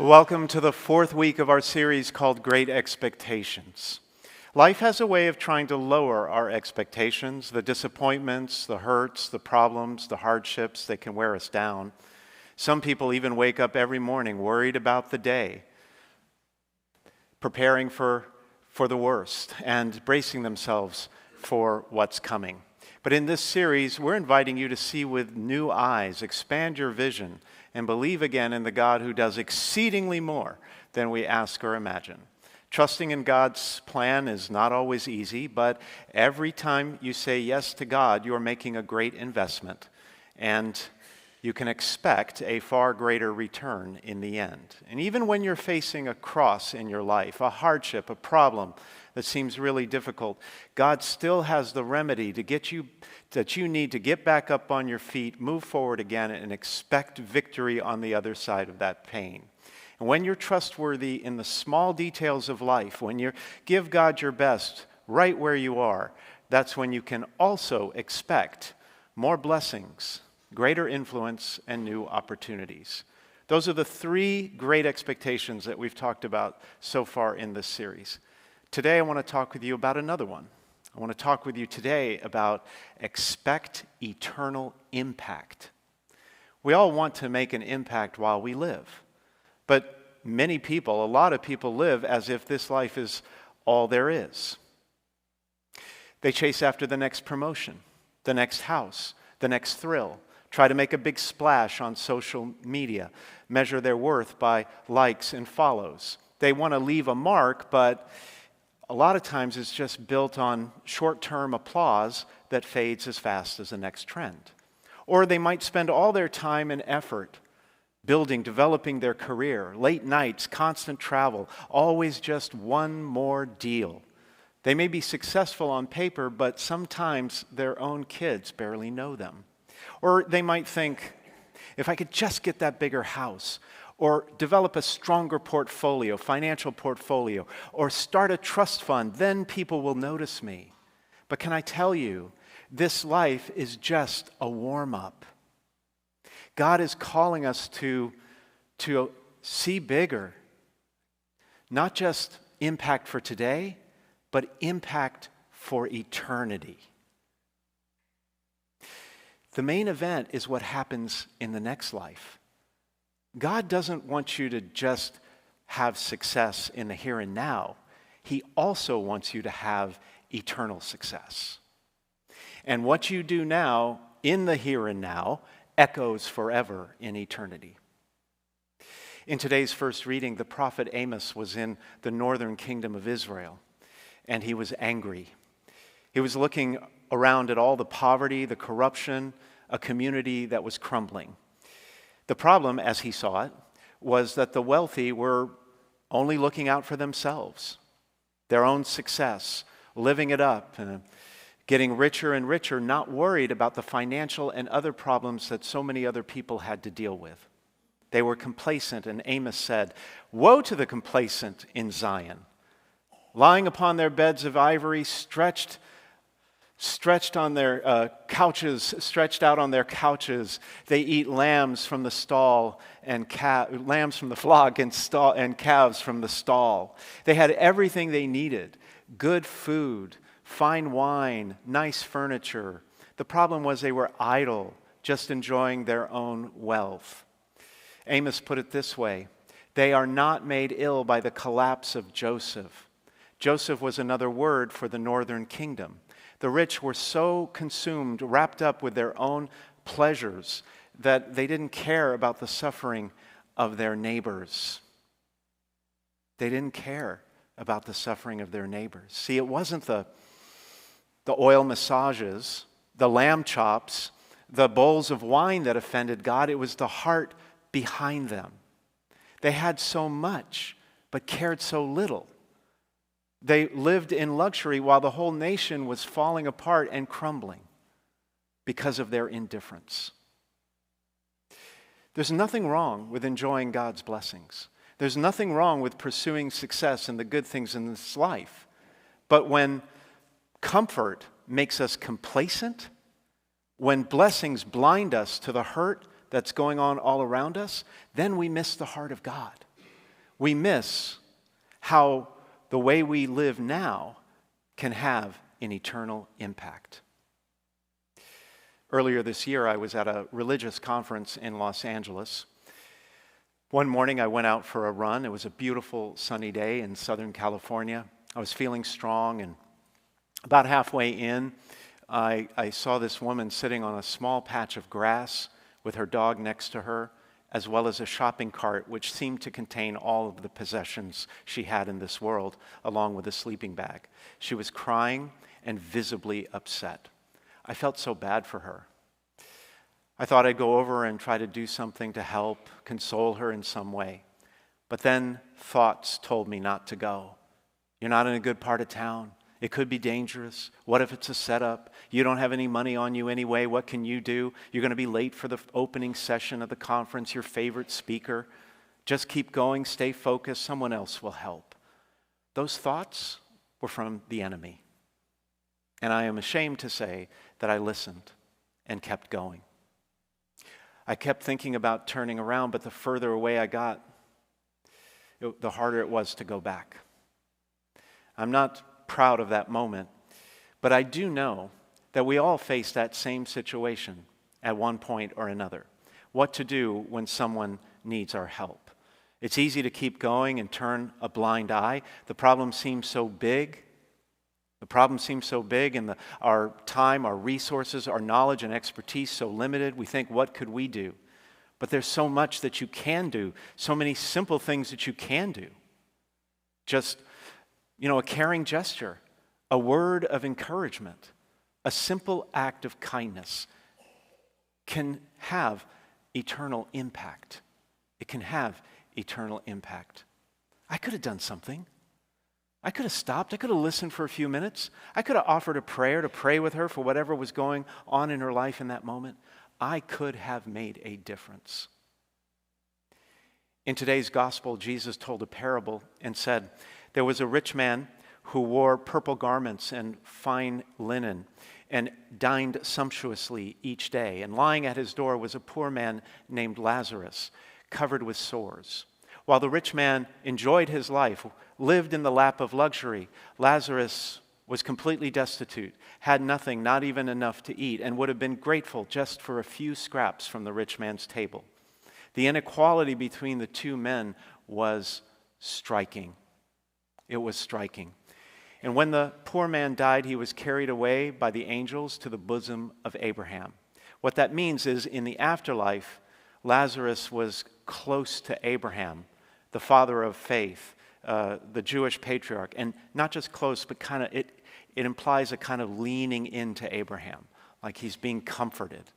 Welcome to the fourth week of our series called Great Expectations. Life has a way of trying to lower our expectations, the disappointments, the hurts, the problems, the hardships that can wear us down. Some people even wake up every morning worried about the day, preparing for the worst and bracing themselves for what's coming. But in this series, we're inviting you to see with new eyes, expand your vision, and believe again in the God who does exceedingly more than we ask or imagine. Trusting in God's plan is not always easy, but every time you say yes to God, you're making a great investment, and you can expect a far greater return in the end. And even when you're facing a cross in your life, a hardship, a problem that seems really difficult, God still has the remedy to get you that you need to get back up on your feet, move forward again, and expect victory on the other side of that pain. And when you're trustworthy in the small details of life, when you give God your best right where you are, that's when you can also expect more blessings, greater influence, and new opportunities. Those are the three great expectations that we've talked about so far in this series. Today I want to talk with you about another one. I want to talk with you today about expect eternal impact. We all want to make an impact while we live, but many people, a lot of people live as if this life is all there is. They chase after the next promotion, the next house, the next thrill, try to make a big splash on social media, measure their worth by likes and follows. They want to leave a mark, but a lot of times it's just built on short-term applause that fades as fast as the next trend. Or they might spend all their time and effort building, developing their career, late nights, constant travel, always just one more deal. They may be successful on paper, but sometimes their own kids barely know them. Or they might think, if I could just get that bigger house, or develop a stronger portfolio, financial portfolio, or start a trust fund, then people will notice me. But can I tell you, this life is just a warm-up. God is calling us to see bigger, not just impact for today, but impact for eternity. The main event is what happens in the next life. God doesn't want you to just have success in the here and now. He also wants you to have eternal success. And what you do now in the here and now echoes forever in eternity. In today's first reading, the prophet Amos was in the northern kingdom of Israel, and he was angry. He was looking around at all the poverty, the corruption, a community that was crumbling. The problem, as he saw it, was that the wealthy were only looking out for themselves, their own success, living it up, getting richer and richer, not worried about the financial and other problems that so many other people had to deal with. They were complacent, and Amos said, "Woe to the complacent in Zion, lying upon their beds of ivory, stretched on their couches, stretched out on their couches. They eat lambs from the stall and lambs from the flock and calves from the stall." They had everything they needed: good food, fine wine, nice furniture. The problem was they were idle, just enjoying their own wealth. Amos put it this way: they are not made ill by the collapse of Joseph. Joseph was another word for the northern kingdom. The rich were so consumed, wrapped up with their own pleasures, that they didn't care about the suffering of their neighbors. They didn't care about the suffering of their neighbors. See, it wasn't the oil massages, the lamb chops, the bowls of wine that offended God. It was the heart behind them. They had so much, but cared so little. They lived in luxury while the whole nation was falling apart and crumbling because of their indifference. There's nothing wrong with enjoying God's blessings. There's nothing wrong with pursuing success and the good things in this life. But when comfort makes us complacent, when blessings blind us to the hurt that's going on all around us, then we miss the heart of God. We miss how the way we live now can have an eternal impact. Earlier this year, I was at a religious conference in Los Angeles. One morning, I went out for a run. It was a beautiful sunny day in Southern California. I was feeling strong, and about halfway in, I saw this woman sitting on a small patch of grass with her dog next to her, as well as a shopping cart which seemed to contain all of the possessions she had in this world, along with a sleeping bag. She was crying and visibly upset. I felt so bad for her. I thought I'd go over and try to do something to help, console her in some way. But then thoughts told me not to go. You're not in a good part of town. It could be dangerous. What if it's a setup? You don't have any money on you anyway. What can you do? You're going to be late for the opening session of the conference, your favorite speaker. Just keep going, stay focused. Someone else will help. Those thoughts were from the enemy. And I am ashamed to say that I listened and kept going. I kept thinking about turning around, but the further away I got, the harder it was to go back. I'm not proud of that moment, but I do know that we all face that same situation at one point or another. What to do when someone needs our help. It's easy to keep going and turn a blind eye. The problem seems so big. And our time, our resources, our knowledge and expertise so limited. We think, what could we do? But there's so much that you can do, so many simple things that you can do. Just, a caring gesture, a word of encouragement, a simple act of kindness can have eternal impact. It can have eternal impact. I could have done something. I could have stopped. I could have listened for a few minutes. I could have offered a prayer to pray with her for whatever was going on in her life in that moment. I could have made a difference. In today's gospel, Jesus told a parable and said, there was a rich man who wore purple garments and fine linen and dined sumptuously each day. And lying at his door was a poor man named Lazarus, covered with sores. While the rich man enjoyed his life, lived in the lap of luxury, Lazarus was completely destitute, had nothing, not even enough to eat, and would have been grateful just for a few scraps from the rich man's table. The inequality between the two men was striking. It was striking. And when the poor man died, he was carried away by the angels to the bosom of Abraham. What that means is, in the afterlife, Lazarus was close to Abraham, the father of faith, the Jewish patriarch. And not just close, but it implies a kind of leaning into Abraham, like he's being comforted.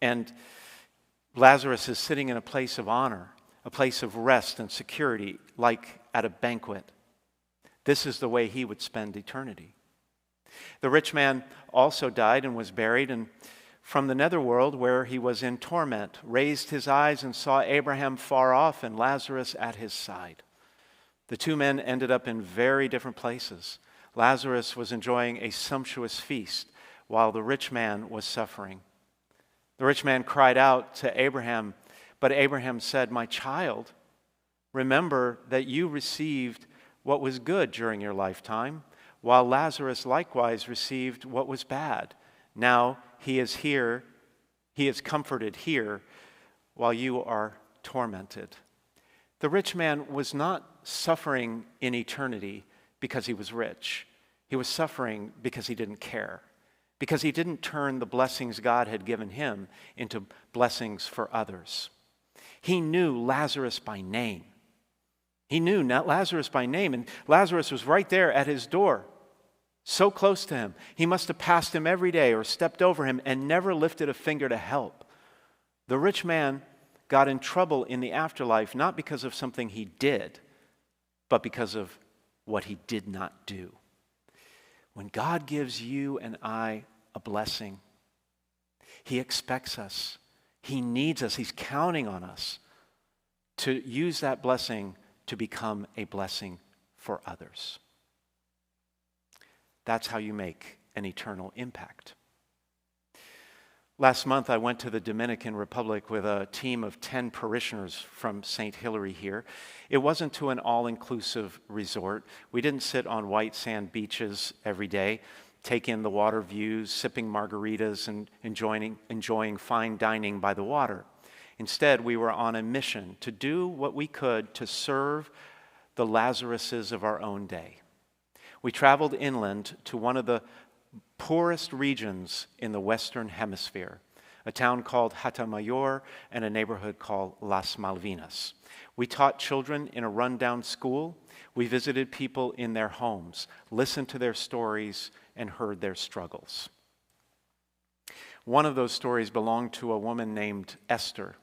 And Lazarus is sitting in a place of honor, a place of rest and security, like at a banquet. This is the way he would spend eternity. The rich man also died and was buried, and from the netherworld, where he was in torment, raised his eyes and saw Abraham far off and Lazarus at his side. The two men ended up in very different places. Lazarus was enjoying a sumptuous feast, while the rich man was suffering. The rich man cried out to Abraham, but Abraham said, "My child, remember that you received what was good during your lifetime, while Lazarus likewise received what was bad. Now he is comforted here, while you are tormented." The rich man was not suffering in eternity because he was rich. He was suffering because he didn't care, because he didn't turn the blessings God had given him into blessings for others. He knew Lazarus by name. He knew Lazarus by name, and Lazarus was right there at his door, so close to him. He must have passed him every day or stepped over him and never lifted a finger to help. The rich man got in trouble in the afterlife not because of something he did, but because of what he did not do. When God gives you and I a blessing, he expects us. He needs us. He's counting on us to use that blessing to become a blessing for others. That's how you make an eternal impact. Last month, I went to the Dominican Republic with a team of 10 parishioners from St. Hilary here. It wasn't to an all-inclusive resort. We didn't sit on white sand beaches every day, take in the water views, sipping margaritas, and enjoying fine dining by the water. Instead, we were on a mission to do what we could to serve the Lazaruses of our own day. We traveled inland to one of the poorest regions in the Western Hemisphere, a town called Hatamayor and a neighborhood called Las Malvinas. We taught children in a rundown school. We visited people in their homes, listened to their stories, and heard their struggles. One of those stories belonged to a woman named Esther,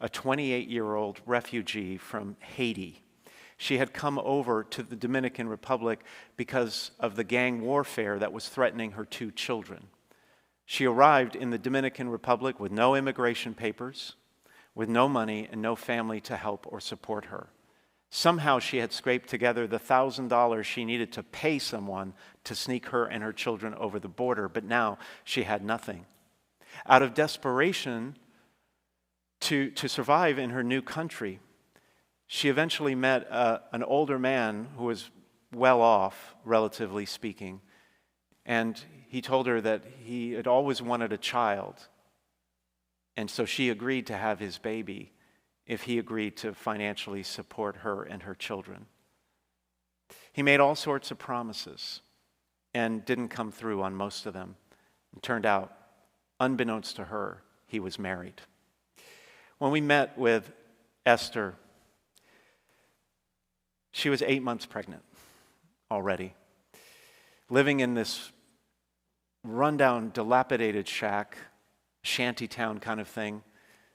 a 28-year-old refugee from Haiti. She had come over to the Dominican Republic because of the gang warfare that was threatening her 2 children. She arrived in the Dominican Republic with no immigration papers, with no money and no family to help or support her. Somehow she had scraped together the $1,000 she needed to pay someone to sneak her and her children over the border, but now she had nothing. Out of desperation to survive in her new country, she eventually met an older man who was well off, relatively speaking, and he told her that he had always wanted a child, and so she agreed to have his baby if he agreed to financially support her and her children. He made all sorts of promises and didn't come through on most of them. It turned out, unbeknownst to her, he was married. When we met with Esther, she was 8 months pregnant already, living in this rundown, dilapidated shack, shanty town kind of thing,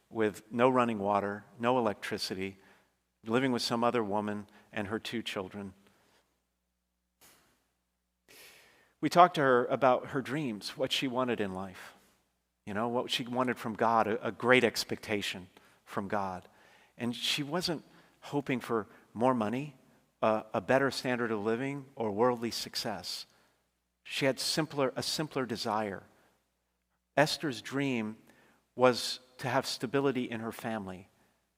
with no running water, no electricity, living with some other woman and her 2 children. We talked to her about her dreams, what she wanted in life, what she wanted from God, a great expectation from God. And she wasn't hoping for more money, a better standard of living, or worldly success. She had a simpler desire. Esther's dream was to have stability in her family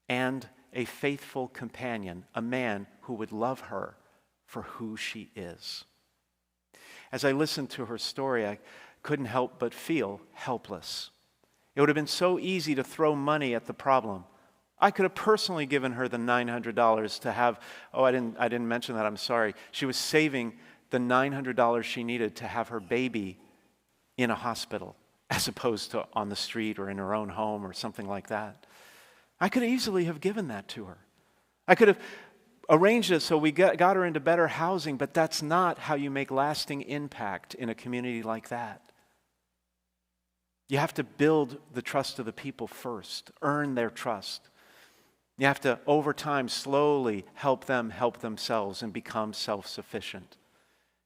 and a faithful companion, a man who would love her for who she is. As I listened to her story, I couldn't help but feel helpless. It would have been so easy to throw money at the problem. I could have personally given her the $900 to have, I didn't mention that, I'm sorry. She was saving the $900 she needed to have her baby in a hospital, as opposed to on the street or in her own home or something like that. I could easily have given that to her. I could have arranged it so we got her into better housing, but that's not how you make lasting impact in a community like that. You have to build the trust of the people first, earn their trust. You have to, over time, slowly help them help themselves and become self-sufficient.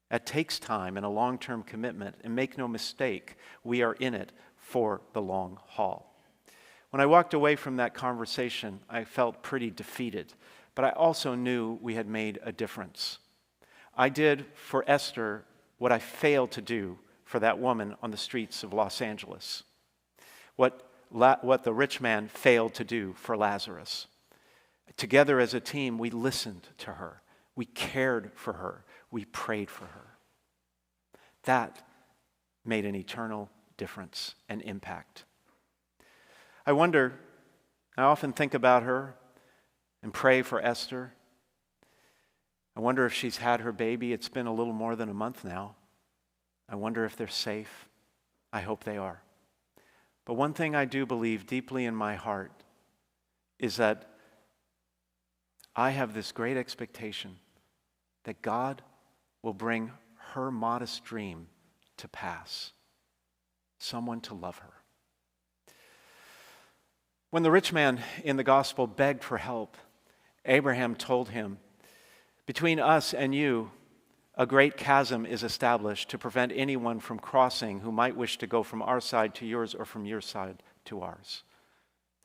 That takes time and a long-term commitment, and make no mistake, we are in it for the long haul. When I walked away from that conversation, I felt pretty defeated, but I also knew we had made a difference. I did for Esther what I failed to do for that woman on the streets of Los Angeles, what the rich man failed to do for Lazarus. Together as a team, we listened to her. We cared for her. We prayed for her. That made an eternal difference and impact. I often think about her and pray for Esther. I wonder if she's had her baby. It's been a little more than a month now. I wonder if they're safe. I hope they are. But one thing I do believe deeply in my heart is that I have this great expectation that God will bring her modest dream to pass. Someone to love her. When the rich man in the gospel begged for help, Abraham told him, "Between us and you, a great chasm is established to prevent anyone from crossing who might wish to go from our side to yours or from your side to ours."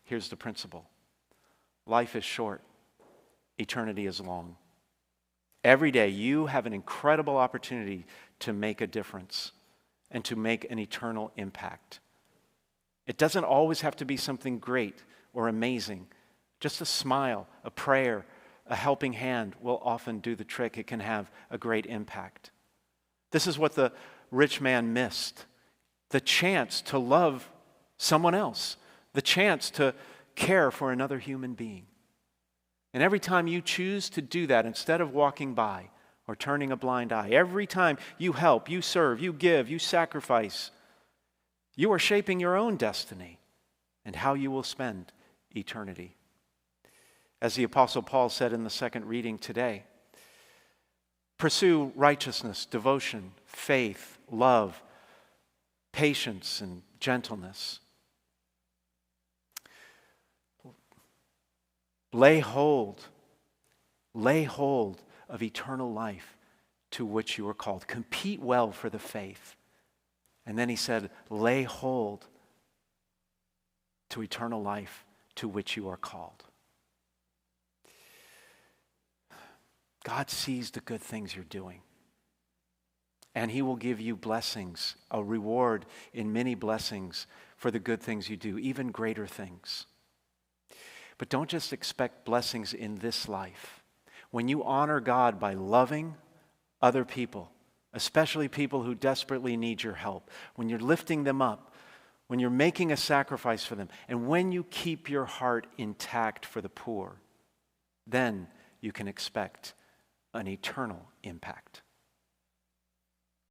Here's the principle. Life is short. Eternity is long. Every day you have an incredible opportunity to make a difference and to make an eternal impact. It doesn't always have to be something great or amazing. Just a smile, a prayer, a helping hand will often do the trick. It can have a great impact. This is what the rich man missed. The chance to love someone else. The chance to care for another human being. And every time you choose to do that, instead of walking by or turning a blind eye, every time you help, you serve, you give, you sacrifice, you are shaping your own destiny and how you will spend eternity. As the Apostle Paul said in the second reading today, pursue righteousness, devotion, faith, love, patience, and gentleness. Lay hold of eternal life to which you are called. Compete well for the faith. And then he said, lay hold to eternal life to which you are called. God sees the good things you're doing. And he will give you blessings, a reward in many blessings for the good things you do, even greater things. But don't just expect blessings in this life. When you honor God by loving other people, especially people who desperately need your help, when you're lifting them up, when you're making a sacrifice for them, and when you keep your heart intact for the poor, then you can expect an eternal impact.